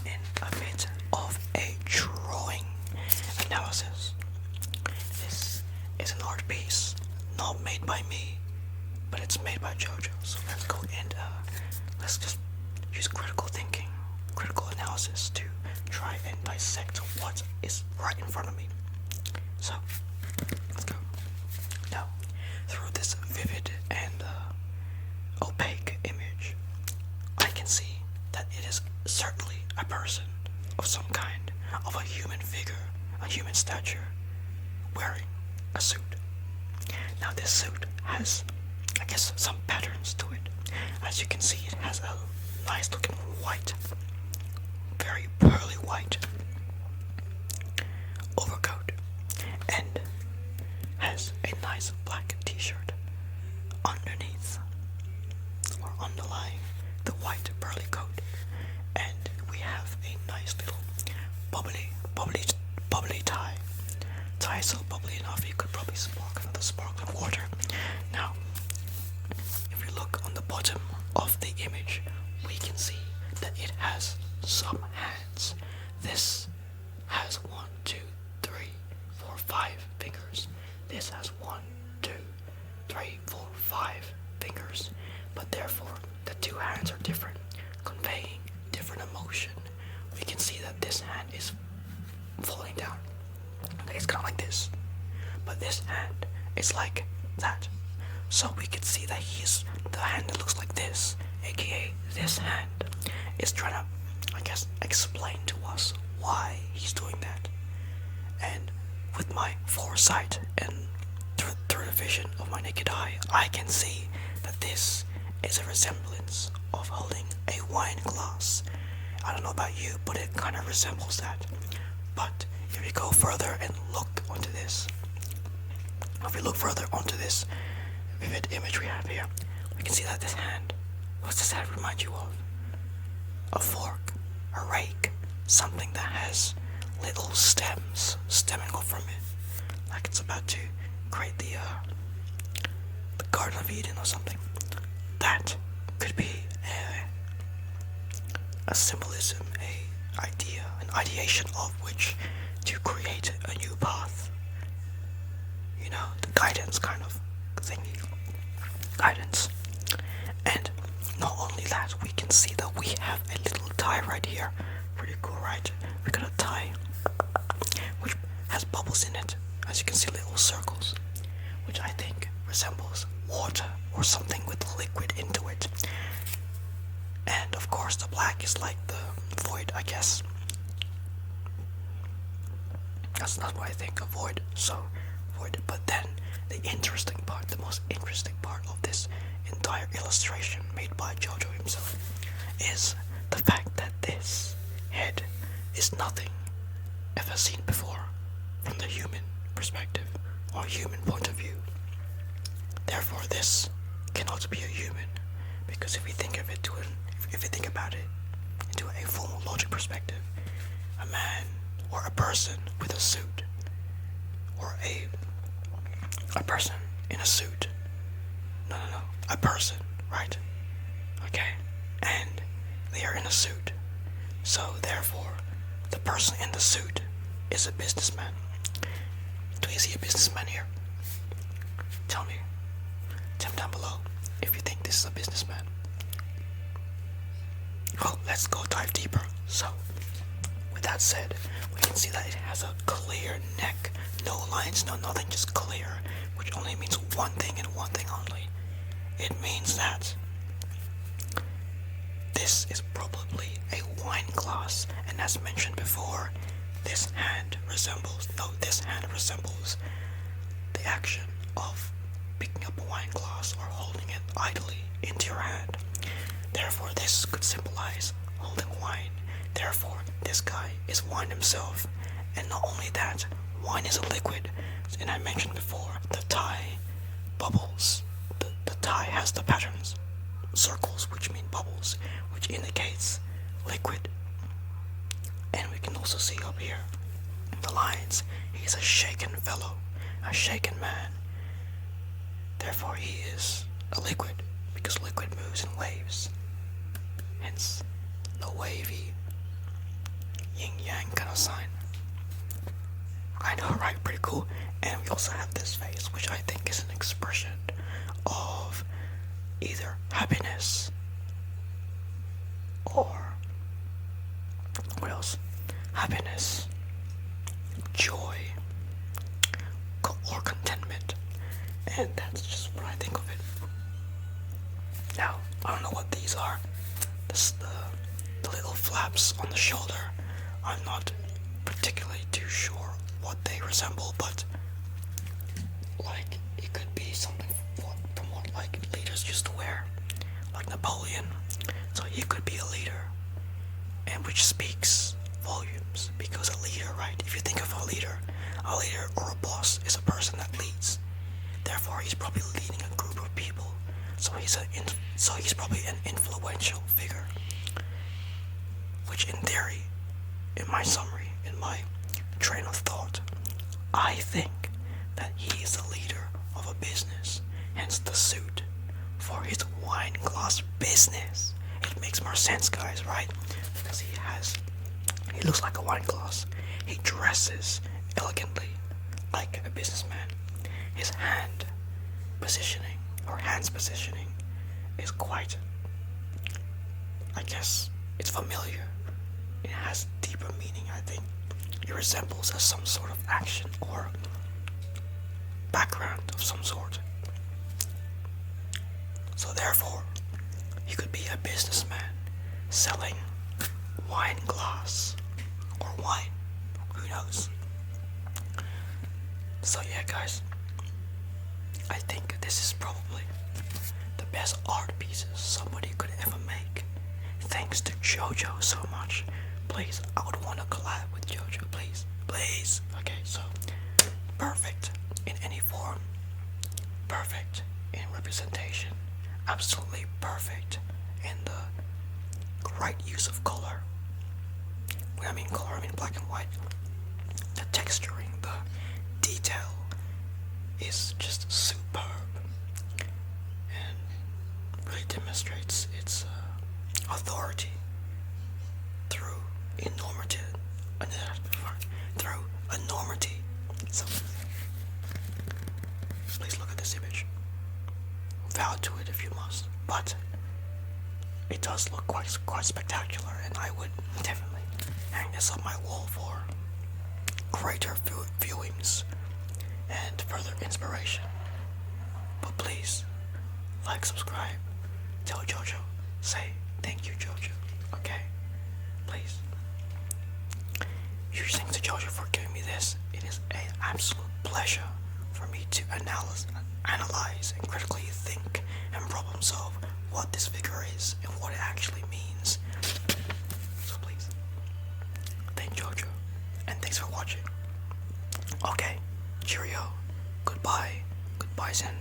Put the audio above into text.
in a bit of a drawing analysis. This is an art piece not made by me, but it's made by JoJo. So let's go and let's just use critical thinking, critical analysis to try and dissect what is right in front of me. So let's go. Now, through this vivid and opaque image, I can see that it is certainly a person of some kind, of a human figure, a human stature, wearing a suit. Now this suit has, I guess, some patterns to it. As you can see, it has a nice looking white, very pearly white overcoat, and has a nice black t-shirt underneath, or underlying the white pearly coat. And we have a nice little bubbly tie. Tie is so bubbly enough you could probably spark another sparkling water. Now, if you look on the bottom of the image, we can see that it has some hands. This has 1, 2, 3, 4, 5 fingers. This has 1, 2, 3, 4, 5 fingers. But therefore, the two hands are different, conveying different emotion. We can see that this hand is falling down. It's kind of like this. But this hand is like that. So we can see that the hand that looks like this, aka this hand, is trying to, I guess, explain to us why he's doing that. And with my foresight and through the vision of my naked eye, I can see that this is a resemblance of holding a wine glass. I don't know about you, but it kind of resembles that. But if we go further and look onto this, vivid image we have here, we can see that this hand, what's this hand remind you of? A fork, a rake, something that has little stems stemming off from it, like it's about to create the Garden of Eden or something. That could be a symbolism, an ideation of which to create a new path. You know, the guidance kind of thingy. Guidance. And not only that, we can see that we have a little tie right here. Pretty cool, right? We got a tie which has bubbles in it. As you can see, little circles, which I think resembles water or something with liquid into it. And of course the black is like the void, I guess. That's not what I think, a void, so void. But then the most interesting part of this entire illustration made by JoJo himself is the fact that this head is nothing ever seen before from the human perspective or human point of view. Therefore this cannot be a human, because if we think of it if you think about it into a formal logic perspective, a man or a person with a suit, or a person in a suit, a person, right? Okay, and they are in a suit, so therefore the person in the suit is a businessman. Do you see a businessman here? Tell me down below if you think this is a businessman. Well, let's go dive deeper. So, with that said, we can see that it has a clear neck, no lines, no nothing, just clear, which only means one thing and one thing only. It means that this is probably a wine glass, and as mentioned before, this hand resembles the action of picking up a wine glass or holding it idly into your hand. Therefore, this could symbolize holding wine. Therefore, this guy is wine himself. And not only that, wine is a liquid. And I mentioned before, the tie bubbles. The tie has the patterns, circles, which mean bubbles, which indicates liquid. And we can also see up here the lines. He's a shaken fellow, a shaken man. Therefore, he is a liquid, because liquid moves in waves. Hence, the wavy yin yang kind of sign. I know, right? Pretty cool. And we also have this face, which I think is an expression of either happiness or what else? Happiness, joy, or contentment. And that's just what I think of it. Now, I don't know what these are. The little flaps on the shoulder. I'm not particularly too sure what they resemble, but like it could be something from what like leaders used to wear, like Napoleon. So he could be a leader, and which speaks volumes because a leader, right? If you think of a leader or a boss is a person that leads. Therefore, he's probably leading a group of people. So he's probably an influential figure. Which, in theory, in my summary, in my train of thought, I think that he is the leader of a business. Hence the suit for his wine glass business. It makes more sense, guys, right? Because he looks like a wine glass. He dresses elegantly like a businessman. His hands positioning is quite, I guess, it's familiar. It has deeper meaning, I think. It resembles as some sort of action or background of some sort. So therefore, he could be a businessman selling wine glass or wine. Who knows? So yeah, guys, I think this is probably the best art pieces somebody could ever make. Thanks to JoJo so much. Please, I would want to collab with JoJo, please. Okay, so perfect in any form, perfect in representation, absolutely perfect in the right use of color. When I mean color, I mean black and white. The texturing, the detail is just superb and really demonstrates its authority through enormity. So please look at this image. Vow to it if you must, but it does look quite spectacular, and I would definitely hang this on my wall for greater viewings and further inspiration. But please, like, subscribe, tell JoJo, say thank you, JoJo, okay? Please. Huge thanks to JoJo for giving me this. It is an absolute pleasure for me to analyze and critically think and problem solve what this figure is and what it actually means. So please, thank JoJo, and thanks for watching. Okay, cheerio, goodbye, Zen.